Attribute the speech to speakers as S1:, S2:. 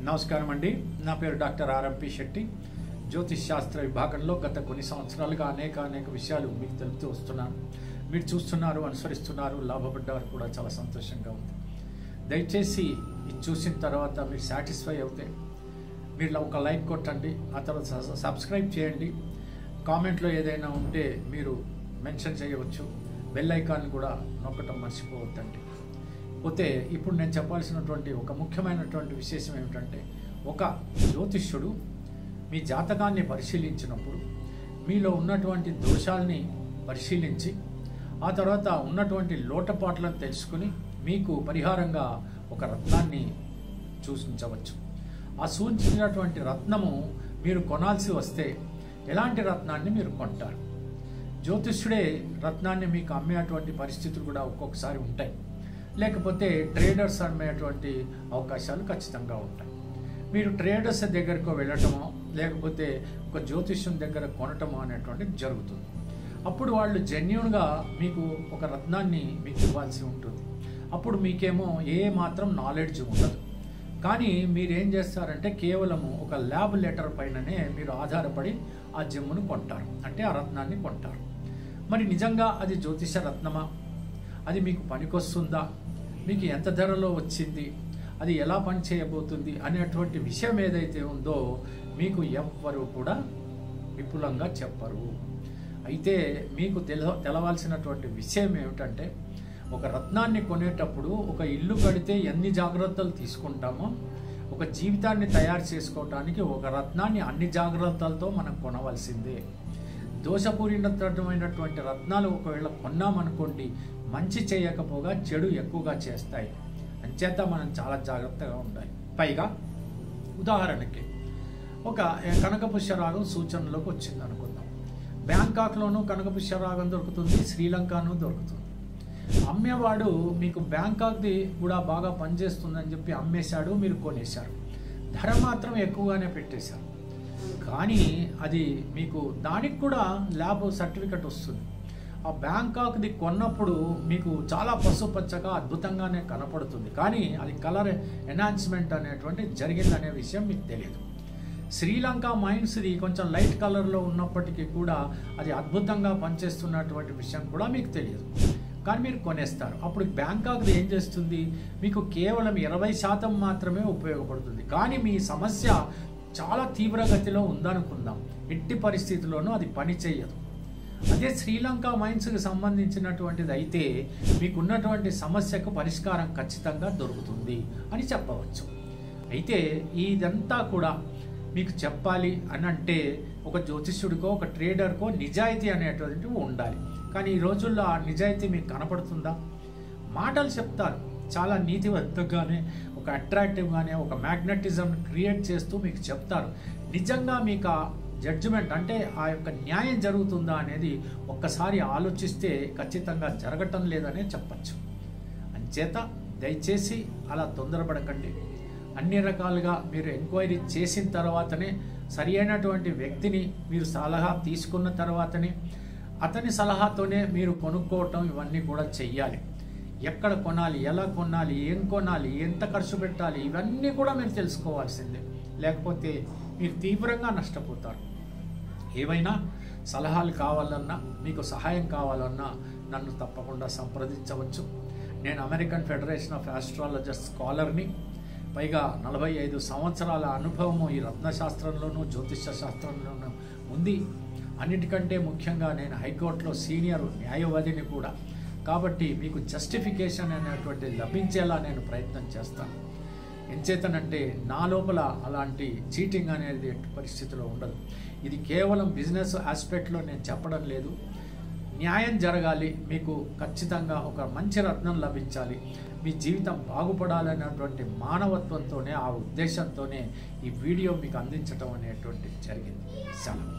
S1: నమస్కారం అండి. నా పేరు డాక్టర్ ఆర్ఎంపి శెట్టి. జ్యోతిష్ శాస్త్ర విభాగంలో గత కొన్ని సంవత్సరాలుగా అనేక విషయాలు మీకు తెలుపుతూ వస్తున్నాను. మీరు చూస్తున్నారు, అనుసరిస్తున్నారు, లాభపడ్డారు కూడా చాలా సంతోషంగా ఉంది. దయచేసి ఇది చూసిన తర్వాత మీరు సాటిస్ఫై అవుతే మీరు ఒక లైక్ కొట్టండి, ఆ తర్వాత సబ్స్క్రైబ్ చేయండి. కామెంట్లో ఏదైనా ఉంటే మీరు మెన్షన్ చేయవచ్చు. బెల్ ఐకాన్ కూడా నొక్కటం మర్చిపోవద్దండి. పోతే ఇప్పుడు నేను చెప్పాల్సినటువంటి ఒక ముఖ్యమైనటువంటి విశేషం ఏమిటంటే, ఒక జ్యోతిష్యుడు మీ జాతకాన్ని పరిశీలించినప్పుడు మీలో ఉన్నటువంటి దోషాలని పరిశీలించి ఆ తర్వాత ఉన్నటువంటి లోటుపాట్లను తెలుసుకుని మీకు పరిహారంగా ఒక రత్నాన్ని సూచించవచ్చు. ఆ సూచించినటువంటి రత్నము మీరు కొనాల్సి వస్తే ఎలాంటి రత్నాన్ని మీరు కొంటారు? జ్యోతిష్యుడే రత్నాన్ని మీకు అమ్మేటువంటి పరిస్థితులు కూడా ఒక్కొక్కసారి ఉంటాయి. లేకపోతే ట్రేడర్స్ అమ్మేటువంటి అవకాశాలు ఖచ్చితంగా ఉంటాయి. మీరు ట్రేడర్స్ దగ్గరకు వెళ్ళటమో లేకపోతే ఒక జ్యోతిష్యం దగ్గర కొనటమో అనేటువంటిది జరుగుతుంది. అప్పుడు వాళ్ళు జెన్యూన్గా మీకు ఒక రత్నాన్ని మీకు ఇవ్వాల్సి ఉంటుంది. అప్పుడు మీకేమో ఏ మాత్రం నాలెడ్జ్ ఉండదు. కానీ మీరేం చేస్తారంటే కేవలము ఒక ల్యాబ్ లెటర్ పైననే మీరు ఆధారపడి ఆ జెమ్మును కొంటారు, అంటే ఆ రత్నాన్ని కొంటారు. మరి నిజంగా అది జ్యోతిష రత్నమా? అది మీకు పనికొస్తుందా? మీకు ఎంత ధరలో వచ్చింది? అది ఎలా పని చేయబోతుంది అనేటువంటి విషయం ఏదైతే ఉందో మీకు ఎవ్వరూ కూడా విపులంగా చెప్పరు. అయితే మీకు తెలవాల్సినటువంటి విషయం ఏమిటంటే, ఒక రత్నాన్ని కొనేటప్పుడు ఒక ఇల్లు కడితే ఎన్ని జాగ్రత్తలు తీసుకుంటామో ఒక జీవితాన్ని తయారు చేసుకోవటానికి ఒక రత్నాన్ని అన్ని జాగ్రత్తలతో మనం కొనవలసిందే. దోషపూరితమైనటువంటి రత్నాలు ఒకవేళ కొన్నామనుకోండి, మంచి చేయకపోగా చెడు ఎక్కువగా చేస్తాయి. అంచేత మనం చాలా జాగ్రత్తగా ఉండాలి. పైగా ఉదాహరణకి ఒక కనకపుష్యరాగం సూచనలోకి వచ్చింది అనుకుందాం. బ్యాంకాక్లోనూ కనకపుష్యరాగం దొరుకుతుంది, శ్రీలంకను దొరుకుతుంది. అమ్మేవాడు మీకు బ్యాంకాక్ది కూడా బాగా పనిచేస్తుందని చెప్పి అమ్మేశాడు, మీరు కొనేశారు. ధర మాత్రం ఎక్కువగానే పెట్టేశారు. కానీ అది మీకు దానికి కూడా ల్యాబ్ సర్టిఫికెట్ వస్తుంది. ఆ బ్యాంకాక్ది కొన్నప్పుడు మీకు చాలా పసుపచ్చగా అద్భుతంగానే కనపడుతుంది, కానీ అది కలర్ ఎన్హాన్స్మెంట్ అనేటువంటి జరిగిందనే విషయం మీకు తెలియదు. శ్రీలంక మైన్స్ది కొంచెం లైట్ కలర్లో ఉన్నప్పటికీ కూడా అది అద్భుతంగా పనిచేస్తున్నటువంటి విషయం కూడా మీకు తెలియదు, కానీ మీరు కొనేస్తారు. అప్పుడు బ్యాంకాక్ది ఏం చేస్తుంది? మీకు కేవలం 20% మాత్రమే ఉపయోగపడుతుంది. కానీ మీ సమస్య చాలా తీవ్రగతిలో ఉందనుకుందాం, ఎట్టి పరిస్థితుల్లోనూ అది పని చేయదు. అదే శ్రీలంక మైన్స్కి సంబంధించినటువంటిది అయితే మీకున్నటువంటి సమస్యకు పరిష్కారం ఖచ్చితంగా దొరుకుతుంది అని చెప్పవచ్చు. అయితే ఇదంతా కూడా మీకు చెప్పాలి అని అంటే ఒక జ్యోతిష్యుడికో ఒక ట్రేడర్కో నిజాయితీ అనేటువంటివి ఉండాలి. కానీ ఈ రోజుల్లో ఆ నిజాయితీ మీకు కనపడుతుందా? మాటలు చెప్తారు, చాలా నీతివంతంగానే, ఒక అట్రాక్టివ్గానే, ఒక మ్యాగ్నెటిజం క్రియేట్ చేస్తూ మీకు చెప్తారు. నిజంగా మీకు ఆ జడ్జిమెంట్ అంటే ఆ యొక్క న్యాయం జరుగుతుందా అనేది ఒక్కసారి ఆలోచిస్తే ఖచ్చితంగా జరగటం లేదనే చెప్పచ్చు. అంచేత దయచేసి అలా తొందరపడకండి. అన్ని రకాలుగా మీరు ఎంక్వైరీ చేసిన తర్వాతనే, సరి అయినటువంటి వ్యక్తిని మీరు సలహా తీసుకున్న తర్వాతనే, అతని సలహాతోనే మీరు కొనుక్కోవటం ఇవన్నీ కూడా చెయ్యాలి. ఎక్కడ కొనాలి, ఎలా కొనాలి, ఏం కొనాలి, ఎంత ఖర్చు పెట్టాలి, ఇవన్నీ కూడా మీరు తెలుసుకోవాల్సిందే. లేకపోతే మీరు తీవ్రంగా నష్టపోతారు. ఏవైనా సలహాలు కావాలన్నా, మీకు సహాయం కావాలన్నా నన్ను తప్పకుండా సంప్రదించవచ్చు. నేను అమెరికన్ ఫెడరేషన్ ఆఫ్ ఆస్ట్రాలజర్స్ స్కాలర్ని. పైగా 45 సంవత్సరాల అనుభవము ఈ రత్నశాస్త్రంలోనూ జ్యోతిష శాస్త్రంలోనూ ఉంది. అన్నిటికంటే ముఖ్యంగా నేను హైకోర్టులో సీనియర్ న్యాయవాదిని కూడా. కాబట్టి మీకు జస్టిఫికేషన్ అనేటువంటి లభించేలా నేను ప్రయత్నం చేస్తాను. ఎంచేతనంటే నా లోపల అలాంటి చీటింగ్ అనేది పరిస్థితిలో ఉండదు. ఇది కేవలం బిజినెస్ ఆస్పెక్ట్లో నేను చెప్పడం లేదు. న్యాయం జరగాలి, మీకు ఖచ్చితంగా ఒక మంచి రత్నం లభించాలి, మీ జీవితం బాగుపడాలనేటువంటి మానవత్వంతోనే, ఆ ఉద్దేశంతోనే ఈ వీడియో మీకు అందించడం అనేటువంటిది జరిగింది. సెలవు.